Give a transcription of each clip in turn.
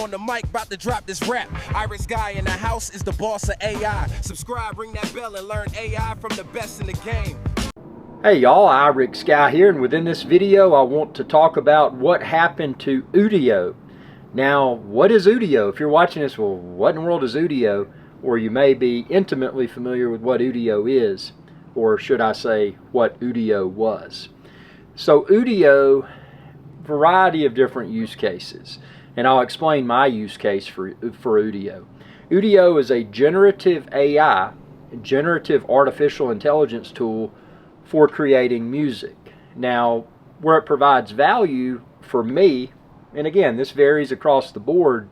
on the mic, about to drop this rap. IrixGuy in the house is the boss of AI. Subscribe, ring that bell, and learn AI from the best in the game. Hey y'all, IrixGuy here, and within this video I want to talk about what happened to Udio. Now, what is Udio? If you're watching this, well, what in the world is Udio? Or you may be intimately familiar with what Udio is, or should I say, what Udio was. So Udio, variety of different use cases, and I'll explain my use case for Udio. Udio is a generative AI, generative artificial intelligence tool for creating music. Now, where it provides value for me, and again, this varies across the board,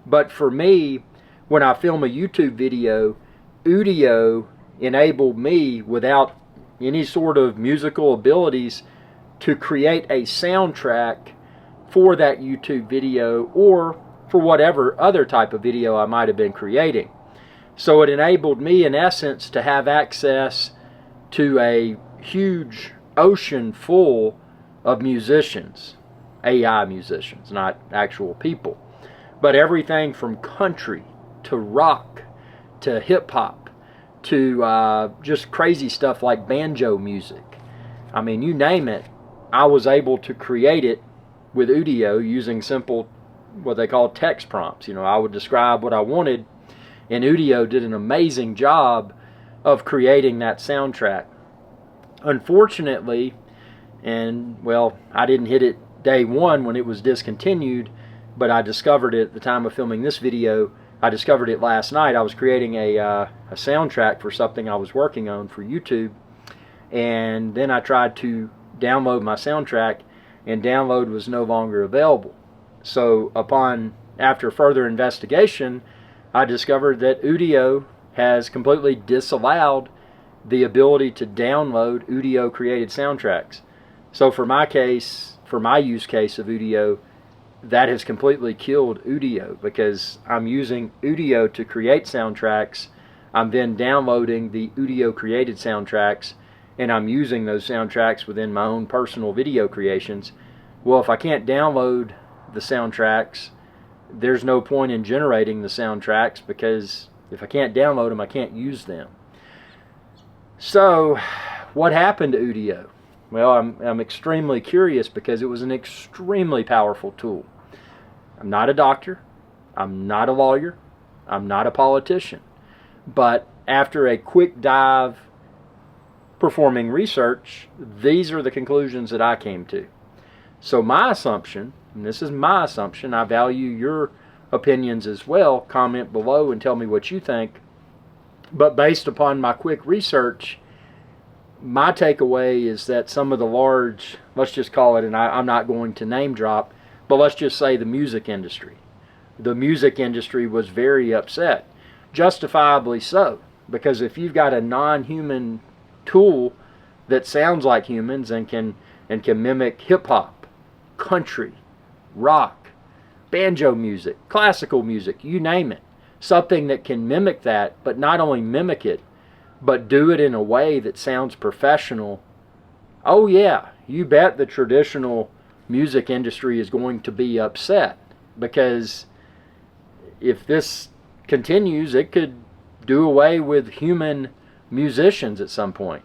but for me, when I film a YouTube video, Udio enabled me, without any sort of musical abilities, to create a soundtrack for that YouTube video or for whatever other type of video I might have been creating. So it enabled me, in essence, to have access to a huge ocean full of musicians, AI musicians, not actual people, but everything from country to rock to hip-hop to just crazy stuff like banjo music. I mean, you name it, I was able to create it with Udio using simple, what they call text prompts. You know, I would describe what I wanted, and Udio did an amazing job of creating that soundtrack. Unfortunately, and well, I didn't hit it day one when it was discontinued, but I discovered it at the time of filming this video. I discovered it last night. I was creating a soundtrack for something I was working on for YouTube, and then I tried to download my soundtrack, and download was no longer available. So after further investigation, I discovered that Udio has completely disallowed the ability to download Udio created soundtracks. So for my case, for my use case of Udio, that has completely killed Udio, because I'm using Udio to create soundtracks. I'm then downloading the Udio created soundtracks, and I'm using those soundtracks within my own personal video creations. Well, if I can't download the soundtracks, there's no point in generating the soundtracks, because if I can't download them, I can't use them. So, what happened to Udio? Well, I'm extremely curious, because it was an extremely powerful tool. I'm not a doctor, I'm not a lawyer, I'm not a politician, but after a quick dive performing research, these are the conclusions that I came to. So my assumption, and this is my assumption, I value your opinions as well, comment below and tell me what you think, but based upon my quick research, my takeaway is that some of the large, let's just call it, and I'm not going to name drop, but let's just say the music industry. The music industry was very upset, justifiably so, because if you've got a non-human tool that sounds like humans and can mimic hip-hop, country, rock, banjo music, classical music, you name it, something that can mimic that, but not only mimic it, but do it in a way that sounds professional, oh yeah, you bet the traditional music industry is going to be upset, because if this continues, it could do away with human musicians at some point.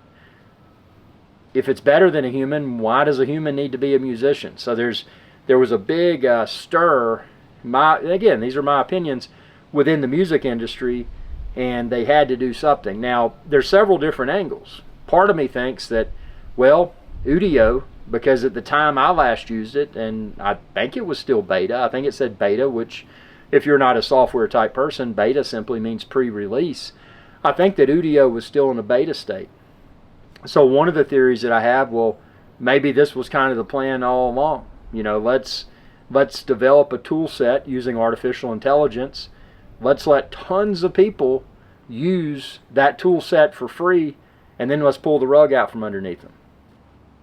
If it's better than a human, why does a human need to be a musician? So there was a big stir, again, these are my opinions, within the music industry, and they had to do something. Now, there's several different angles. Part of me thinks that, well, Udio, because at the time I last used it, and I think it was still beta, I think it said beta, which if you're not a software type person, beta simply means pre-release. I think that Udio was still in a beta state. So one of the theories that I have, well, maybe this was kind of the plan all along. You know, let's develop a tool set using artificial intelligence. Let's let tons of people use that tool set for free, and then let's pull the rug out from underneath them.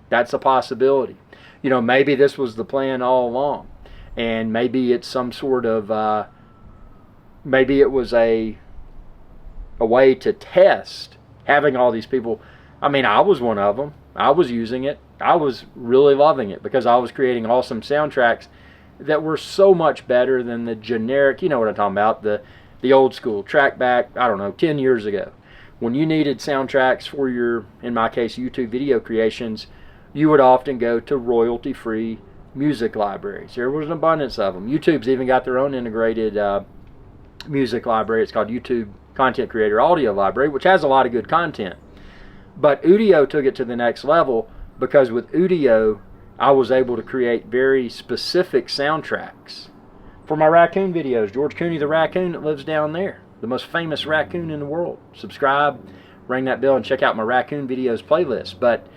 That's a possibility. You know, maybe this was the plan all along, and maybe it's some sort of, maybe it was a way to test having all these people. I mean, I was one of them. I was using it. I was really loving it because I was creating awesome soundtracks that were so much better than the generic, you know what I'm talking about, the old school track back, I don't know, 10 years ago. When you needed soundtracks for your, in my case, YouTube video creations, you would often go to royalty-free music libraries. There was an abundance of them. YouTube's even got their own integrated music library. It's called YouTube Content Creator Audio Library, which has a lot of good content. But Udio took it to the next level, because with Udio, I was able to create very specific soundtracks for my raccoon videos. George Cooney the raccoon that lives down there, the most famous raccoon in the world. Subscribe, ring that bell, and check out my raccoon videos playlist. But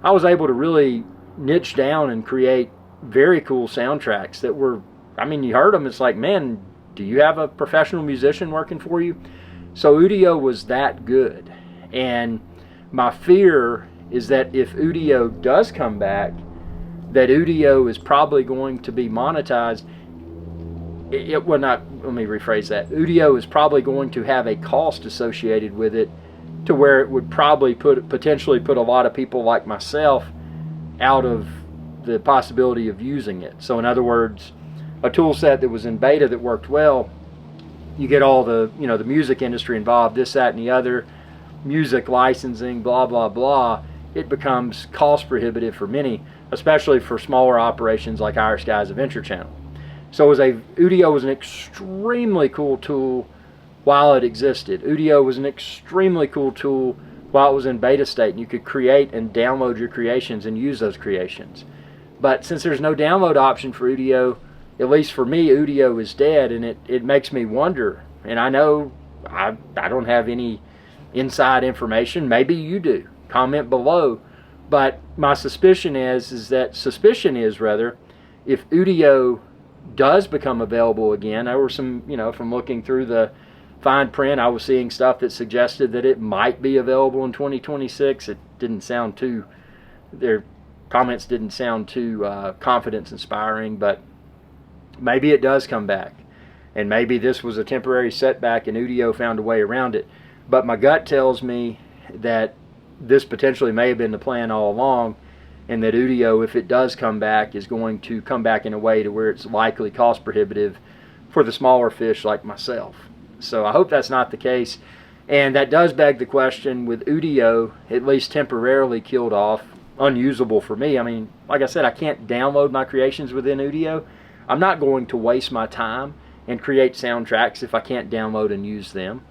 I was able to really niche down and create very cool soundtracks that were, I mean, you heard them, it's like, man, do you have a professional musician working for you? So Udio was that good. And my fear is that if Udio does come back, that Udio is probably going to be monetized. It will not, let me rephrase that. Udio is probably going to have a cost associated with it, to where it would probably potentially put a lot of people like myself out of the possibility of using it. So in other words, a tool set that was in beta that worked well, you get all the, you know, the music industry involved, this, that, and the other, music licensing, blah, blah, blah. It becomes cost prohibitive for many, especially for smaller operations like IrixGuy's Adventure Channel. So Udio was an extremely cool tool while it existed. Udio was an extremely cool tool while it was in beta state, and you could create and download your creations and use those creations. But since there's no download option for Udio, at least for me, Udio is dead, and it makes me wonder. And I know I don't have any inside information. Maybe you do. Comment below. But my suspicion is if Udio does become available again, there were some, you know, from looking through the fine print, I was seeing stuff that suggested that it might be available in 2026. It didn't sound too, their comments didn't sound too confidence inspiring, but maybe it does come back. And maybe this was a temporary setback and Udio found a way around it. But my gut tells me that this potentially may have been the plan all along, and that Udio, if it does come back, is going to come back in a way to where it's likely cost prohibitive for the smaller fish like myself. So I hope that's not the case. And that does beg the question, with Udio at least temporarily killed off, unusable for me. I mean, like I said, I can't download my creations within Udio. I'm not going to waste my time and create soundtracks if I can't download and use them.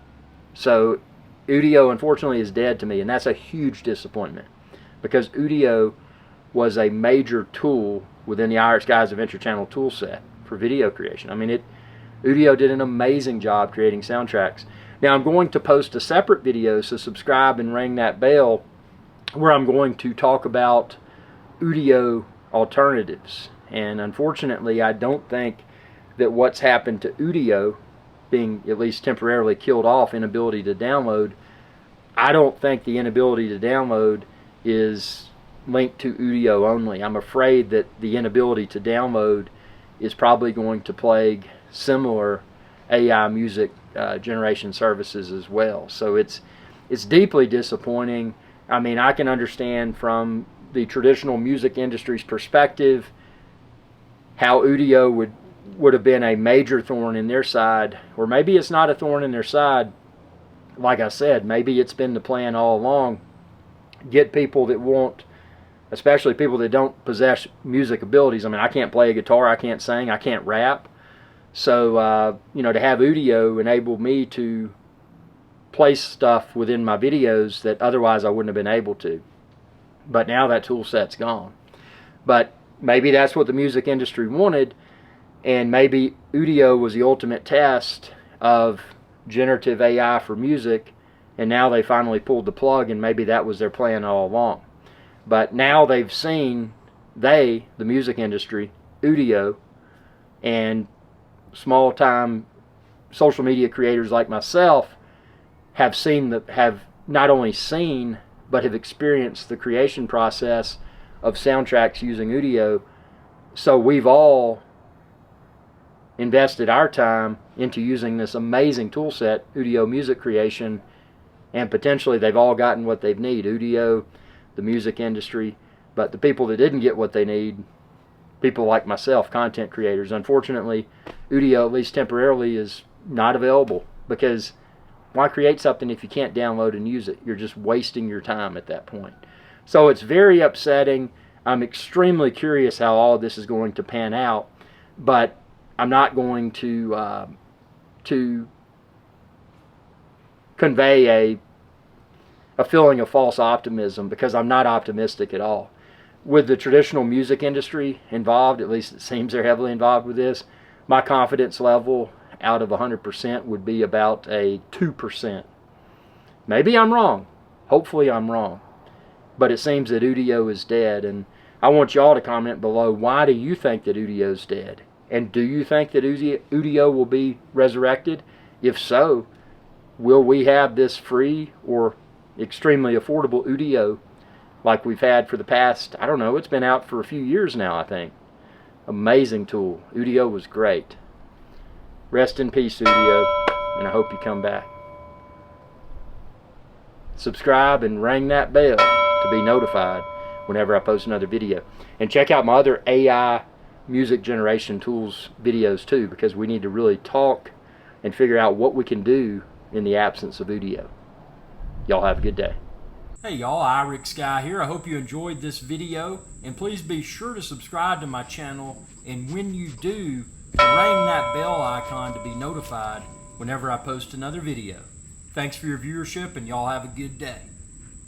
So Udio, unfortunately, is dead to me, and that's a huge disappointment, because Udio was a major tool within the IrixGuys Adventure Channel tool set for video creation. I mean, Udio did an amazing job creating soundtracks. Now, I'm going to post a separate video, so subscribe and ring that bell, where I'm going to talk about Udio alternatives. And unfortunately, I don't think that what's happened to Udio, being at least temporarily killed off, inability to download, I don't think the inability to download is linked to Udio only. I'm afraid that the inability to download is probably going to plague similar AI music generation services as well. So it's deeply disappointing. I mean, I can understand from the traditional music industry's perspective how Udio would have been a major thorn in their side, or maybe it's not a thorn in their side. Like I said, maybe it's been the plan all along. Get people that want, especially people that don't possess music abilities. I mean, I can't play a guitar, I can't sing, I can't rap. So, you know, to have Udio enable me to place stuff within my videos that otherwise I wouldn't have been able to. But now that tool set's gone. But maybe that's what the music industry wanted, and maybe Udio was the ultimate test of generative AI for music, and now they finally pulled the plug, and maybe that was their plan all along. But now they've seen, the music industry, Udio, and small-time social media creators like myself have not only seen, but have experienced the creation process of soundtracks using Udio. So we've all invested our time into using this amazing tool set, Udio music creation, and potentially they've all gotten what they need. Udio, the music industry, but the people that didn't get what they need, people like myself, content creators. Unfortunately, Udio, at least temporarily, is not available, because why create something if you can't download and use it? You're just wasting your time at that point. So it's very upsetting. I'm extremely curious how all of this is going to pan out, but I'm not going to convey a feeling of false optimism, because I'm not optimistic at all. With the traditional music industry involved, at least it seems they're heavily involved with this, my confidence level out of 100% would be about a 2%. Maybe I'm wrong. Hopefully I'm wrong. But it seems that Udio is dead, and I want y'all to comment below, why do you think that Udio's dead? And do you think that Udio will be resurrected? If so, will we have this free or extremely affordable Udio like we've had for the past, I don't know, it's been out for a few years now, I think. Amazing tool. Udio was great. Rest in peace, Udio, and I hope you come back. Subscribe and ring that bell to be notified whenever I post another video. And check out my other AI music generation tools videos too, because we need to really talk and figure out what we can do in the absence of Udio. Y'all have a good day. Hey y'all, IrixGuy here. I hope you enjoyed this video, and please be sure to subscribe to my channel, and when you do, ring that bell icon to be notified whenever I post another video. Thanks for your viewership, and y'all have a good day.